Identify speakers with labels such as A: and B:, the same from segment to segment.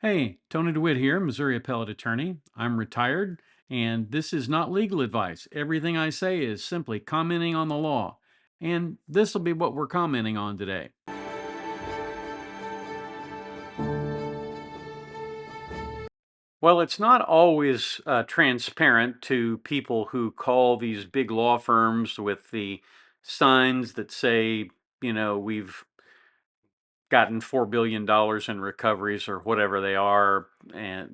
A: Hey, Tony DeWitt here, Missouri Appellate Attorney. I'm retired, and this is not legal advice. Everything I say is simply commenting on the law. And this will be what we're commenting on today. Well, it's not always transparent to people who call these big law firms with the signs that say, we've gotten $4 billion in recoveries or whatever they are,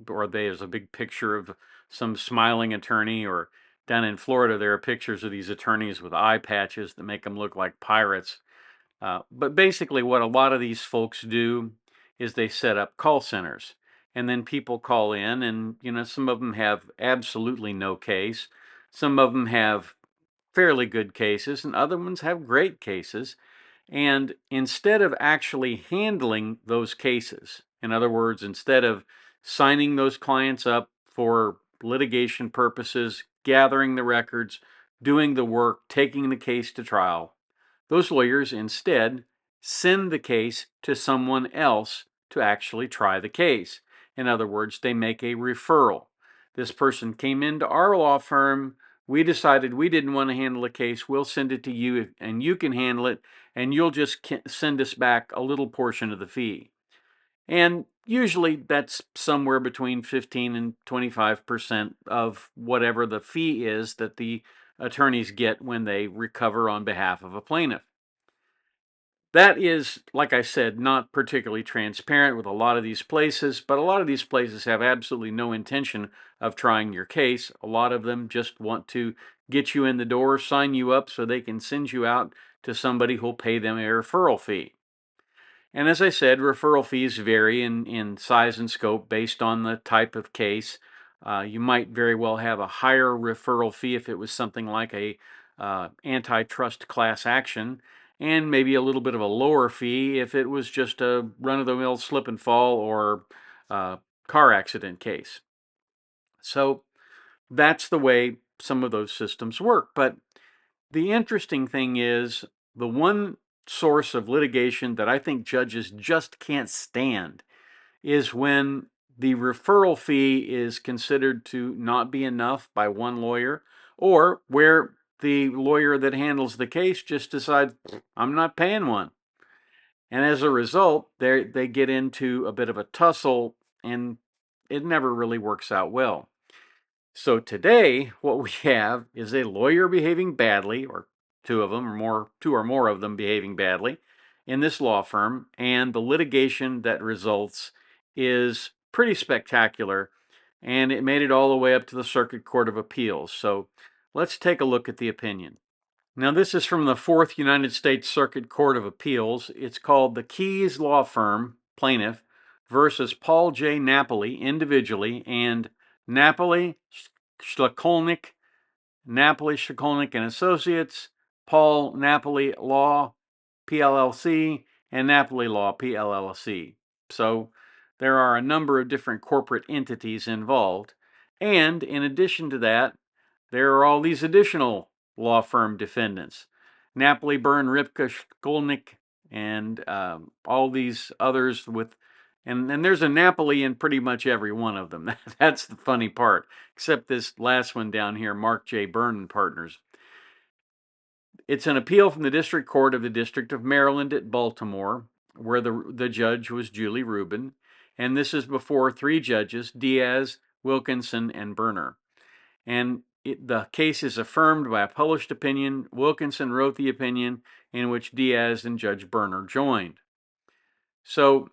A: or there's a big picture of some smiling attorney, or down in Florida, there are pictures of these attorneys with eye patches that make them look like pirates. But basically, what a lot of these folks do is they set up call centers, and then people call in, and some of them have absolutely no case, some of them have fairly good cases, and other ones have great cases. And instead of actually handling those cases, in other words, instead of signing those clients up for litigation purposes, gathering the records, doing the work, taking the case to trial, those lawyers instead send the case to someone else to actually try the case. In other words, they make a referral. This person came into our law firm. We decided we didn't want to handle the case. We'll send it to you and you can handle it, and you'll just send us back a little portion of the fee. And usually that's somewhere between 15 and 25% of whatever the fee is that the attorneys get when they recover on behalf of a plaintiff. That is, like I said, not particularly transparent with a lot of these places, but a lot of these places have absolutely no intention of trying your case. A lot of them just want to get you in the door, sign you up so they can send you out to somebody who'll pay them a referral fee. And as I said, referral fees vary in size and scope based on the type of case. You might very well have a higher referral fee if it was something like a antitrust class action, and maybe a little bit of a lower fee if it was just a run-of-the-mill slip and fall or car accident case. So that's the way some of those systems work. But the interesting thing is, the one source of litigation that I think judges just can't stand is when the referral fee is considered to not be enough by one lawyer, or where the lawyer that handles the case just decides, I'm not paying one. And as a result, they get into a bit of a tussle, and it never really works out well. So today, what we have is a lawyer behaving badly, or two of them, or more, two or more of them behaving badly in this law firm, and the litigation that results is pretty spectacular, and it made it all the way up to the Circuit Court of Appeals. So let's take a look at the opinion. Now, this is from the Fourth United States Circuit Court of Appeals. It's called the Keys Law Firm Plaintiff versus Paul J. Napoli individually, and Napoli, Shlokolnik, Napoli, Shlokolnik and Associates, Paul Napoli Law, PLLC, and Napoli Law, PLLC. So there are a number of different corporate entities involved. And in addition to that, there are all these additional law firm defendants: Napoli, Byrne, Ripka, Shkolnik, and all these others with, and there's a Napoli in pretty much every one of them. That's the funny part, except this last one down here, Mark J. Byrne and Partners. It's an appeal from the District Court of the District of Maryland at Baltimore, where the judge was Julie Rubin, and this is before three judges, Diaz, Wilkinson, and Berner. And the case is affirmed by a published opinion. Wilkinson wrote the opinion in which Diaz and Judge Berner joined. So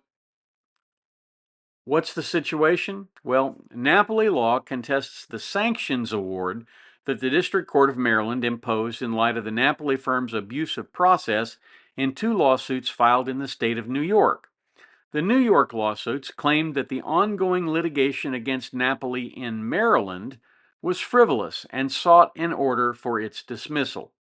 A: what's the situation? Well, Napoli Law contests the sanctions award that the District Court of Maryland imposed in light of the Napoli firm's abusive process in two lawsuits filed in the state of New York. The New York lawsuits claimed that the ongoing litigation against Napoli in Maryland was frivolous and sought an order for its dismissal.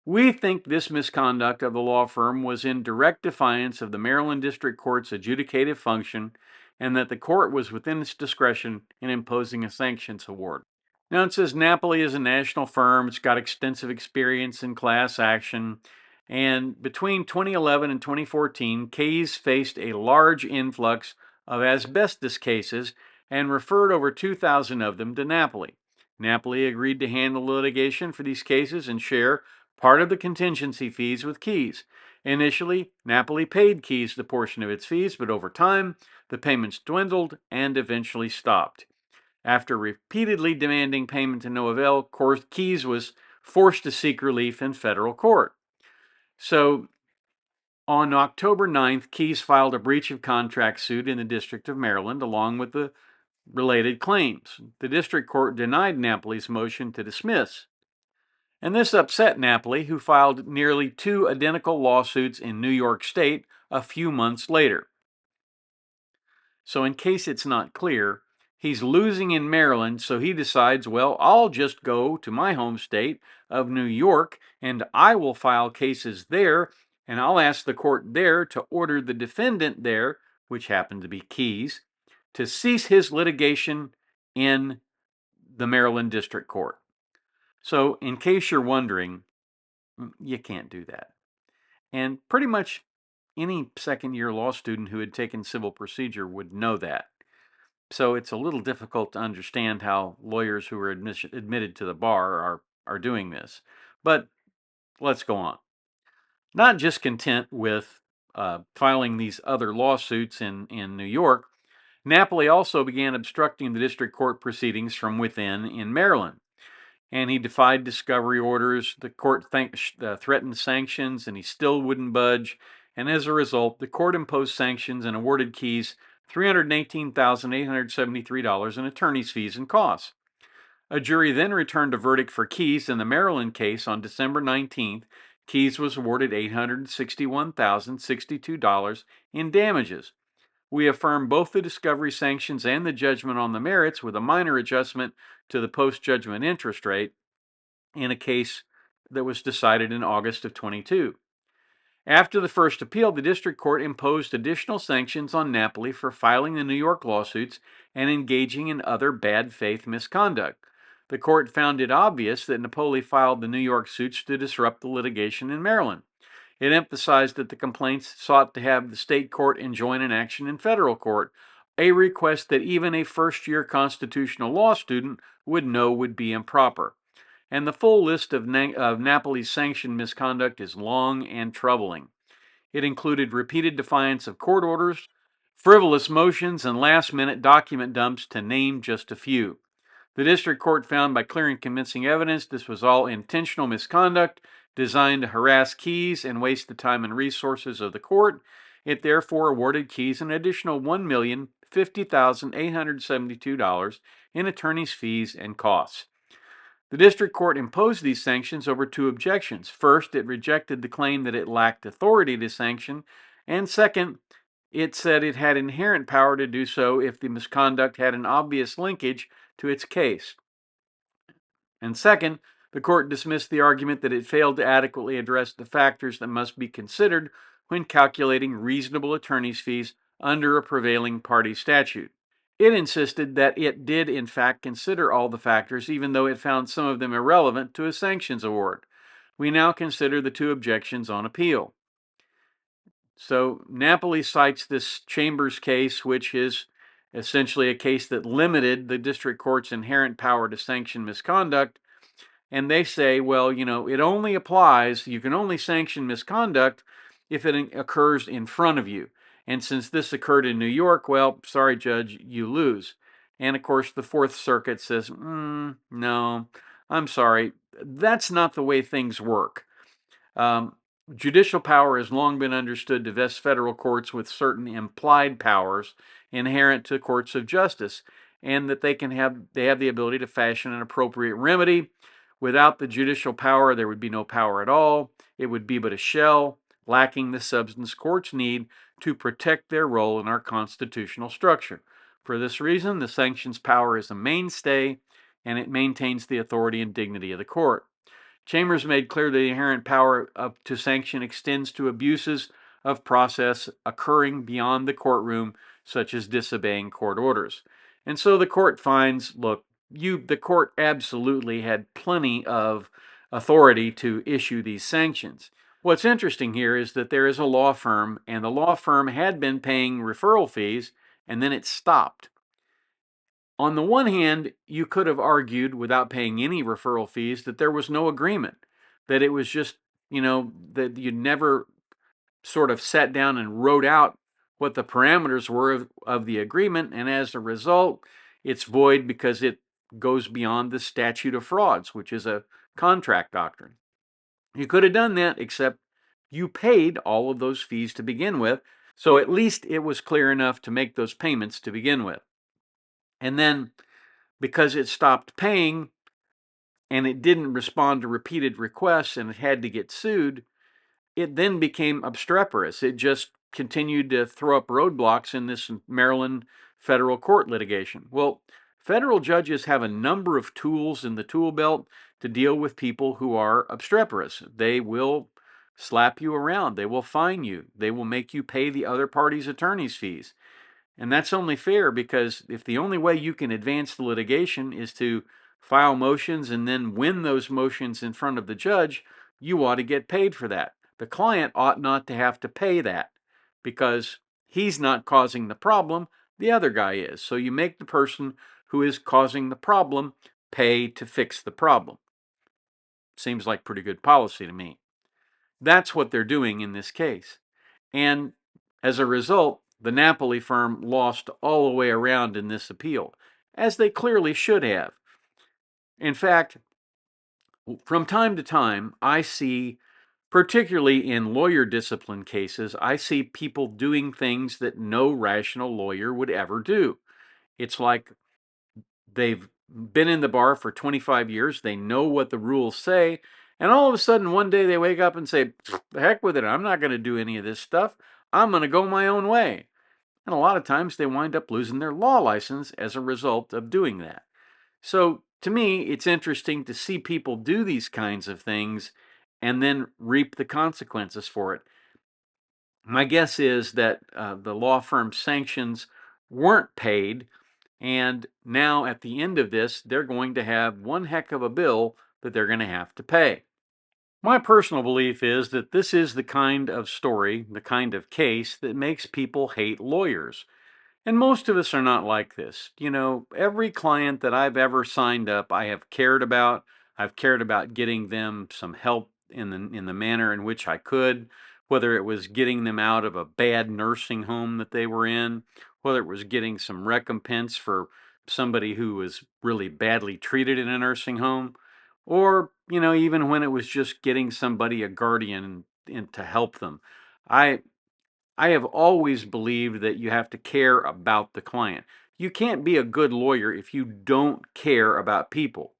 A: We think this misconduct of the law firm was in direct defiance of the Maryland District Court's adjudicative function, and that the court was within its discretion in imposing a sanctions award. Now, it says Napoli is a national firm. It's got extensive experience in class action. And between 2011 and 2014, Keys faced a large influx of asbestos cases and referred over 2,000 of them to Napoli. Napoli agreed to handle litigation for these cases and share part of the contingency fees with Keyes. Initially, Napoli paid Keyes the portion of its fees, but over time, the payments dwindled and eventually stopped. After repeatedly demanding payment to no avail, Keyes was forced to seek relief in federal court. So, on October 9th, Keyes filed a breach of contract suit in the District of Maryland along with the related claims. The district court denied Napoli's motion to dismiss. And this upset Napoli, who filed nearly 2 identical lawsuits in New York State a few months later. So, in case it's not clear, he's losing in Maryland, so he decides, well, I'll just go to my home state of New York and I will file cases there, and I'll ask the court there to order the defendant there, which happened to be Keyes, to cease his litigation in the Maryland District Court. So, in case you're wondering, you can't do that. And pretty much any second-year law student who had taken civil procedure would know that. So it's a little difficult to understand how lawyers who are admitted to the bar are doing this. But let's go on. Not just content with filing these other lawsuits in New York, Napoli also began obstructing the district court proceedings from within in Maryland. And he defied discovery orders. The court threatened sanctions, and he still wouldn't budge. And as a result, the court imposed sanctions and awarded Keyes $318,873 in attorney's fees and costs. A jury then returned a verdict for Keyes in the Maryland case on December 19th. Keyes was awarded $861,062 in damages. We affirm both the discovery sanctions and the judgment on the merits with a minor adjustment to the post-judgment interest rate in a case that was decided in August of 22. After the first appeal, the district court imposed additional sanctions on Napoli for filing the New York lawsuits and engaging in other bad faith misconduct. The court found it obvious that Napoli filed the New York suits to disrupt the litigation in Maryland. It emphasized that the complaints sought to have the state court enjoin an action in federal court, a request that even a first-year constitutional law student would know would be improper. And the full list of Napoli's sanctioned misconduct is long and troubling. It included repeated defiance of court orders, frivolous motions, and last-minute document dumps, to name just a few. The district court found by clear and convincing evidence this was all intentional misconduct designed to harass Keyes and waste the time and resources of the court. It therefore awarded Keyes an additional $1,050,872 in attorney's fees and costs. The district court imposed these sanctions over 2 objections. First, it rejected the claim that it lacked authority to sanction, and second, it said it had inherent power to do so if the misconduct had an obvious linkage to its case. And second, the court dismissed the argument that it failed to adequately address the factors that must be considered when calculating reasonable attorney's fees under a prevailing party statute. It insisted that it did in fact consider all the factors, even though it found some of them irrelevant to a sanctions award. We now consider the 2 objections on appeal. So Napoli cites this Chambers case, which is essentially a case that limited the district court's inherent power to sanction misconduct. And they say, well, it only applies, you can only sanction misconduct if it occurs in front of you. And since this occurred in New York, well, sorry, Judge, you lose. And of course, the Fourth Circuit says, no, I'm sorry, that's not the way things work. Judicial power has long been understood to vest federal courts with certain implied powers inherent to courts of justice, and that they have the ability to fashion an appropriate remedy. Without the judicial power, there would be no power at all. It would be but a shell, lacking the substance courts need to protect their role in our constitutional structure. For this reason, the sanctions power is a mainstay, and it maintains the authority and dignity of the court. Chambers made clear the inherent power to sanction extends to abuses of process occurring beyond the courtroom, such as disobeying court orders. And so the court finds, look, the court absolutely had plenty of authority to issue these sanctions. What's interesting here is that there is a law firm, and the law firm had been paying referral fees, and then it stopped. On the one hand, you could have argued without paying any referral fees that there was no agreement, that it was just, that you never sort of sat down and wrote out what the parameters were of the agreement, and as a result, it's void because it goes beyond the statute of frauds, which is a contract doctrine. You could have done that, except you paid all of those fees to begin with, so at least it was clear enough to make those payments to begin with. And then, because it stopped paying and it didn't respond to repeated requests and it had to get sued, it then became obstreperous. It just continued to throw up roadblocks in this Maryland federal court litigation. Well, federal judges have a number of tools in the tool belt to deal with people who are obstreperous. They will slap you around. They will fine you. They will make you pay the other party's attorney's fees. And that's only fair because if the only way you can advance the litigation is to file motions and then win those motions in front of the judge, you ought to get paid for that. The client ought not to have to pay that because he's not causing the problem, the other guy is. So you make the person who is causing the problem pay to fix the problem. Seems like pretty good policy to me. That's what they're doing in this case. And as a result, the Napoli firm lost all the way around in this appeal, as they clearly should have. In fact, from time to time, I see, particularly in lawyer discipline cases, I see people doing things that no rational lawyer would ever do. It's like they've been in the bar for 25 years, they know what the rules say, and all of a sudden one day they wake up and say, the heck with it, I'm not going to do any of this stuff. I'm going to go my own way. And a lot of times they wind up losing their law license as a result of doing that. So to me, it's interesting to see people do these kinds of things and then reap the consequences for it. My guess is that the law firm Sanctions weren't paid, and now at the end of this, they're going to have one heck of a bill that they're going to have to pay. My personal belief is that this is the kind of story, the kind of case that makes people hate lawyers. And most of us are not like this. Every client that I've ever signed up, I have cared about. I've cared about getting them some help in the manner in which I could, whether it was getting them out of a bad nursing home that they were in, whether it was getting some recompense for somebody who was really badly treated in a nursing home, or, even when it was just getting somebody a guardian and to help them. I I have always believed that you have to care about the client. You can't be a good lawyer if you don't care about people.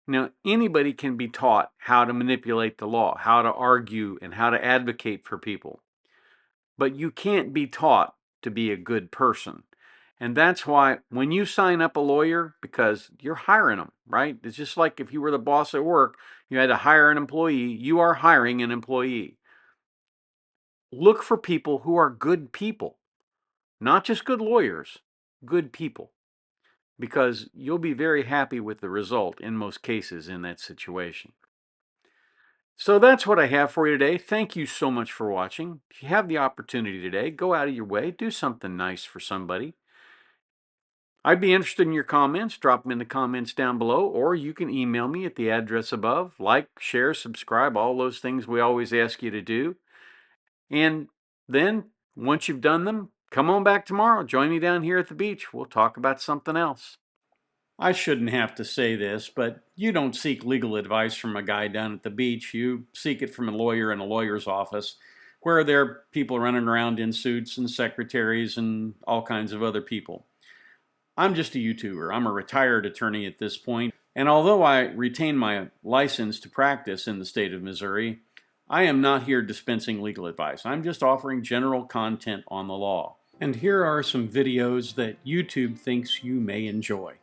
A: Now, anybody can be taught how to manipulate the law, how to argue, and how to advocate for people. But you can't be taught to be a good person. And that's why when you sign up a lawyer, because you're hiring them, right? It's just like if you were the boss at work, you had to hire an employee, you are hiring an employee. Look for people who are good people. Not just good lawyers, good people, because you'll be very happy with the result in most cases in that situation. So that's what I have for you today. Thank you so much for watching. If you have the opportunity today, go out of your way, do something nice for somebody. I'd be interested in your comments. Drop them in the comments down below, or you can email me at the address above. Like, share, subscribe, all those things we always ask you to do. And then, once you've done them, come on back tomorrow. Join me down here at the beach. We'll talk about something else. I shouldn't have to say this, but you don't seek legal advice from a guy down at the beach. You seek it from a lawyer in a lawyer's office, where there are people running around in suits and secretaries and all kinds of other people. I'm just a YouTuber. I'm a retired attorney at this point, and although I retain my license to practice in the state of Missouri, I am not here dispensing legal advice. I'm just offering general content on the law. And here are some videos that YouTube thinks you may enjoy.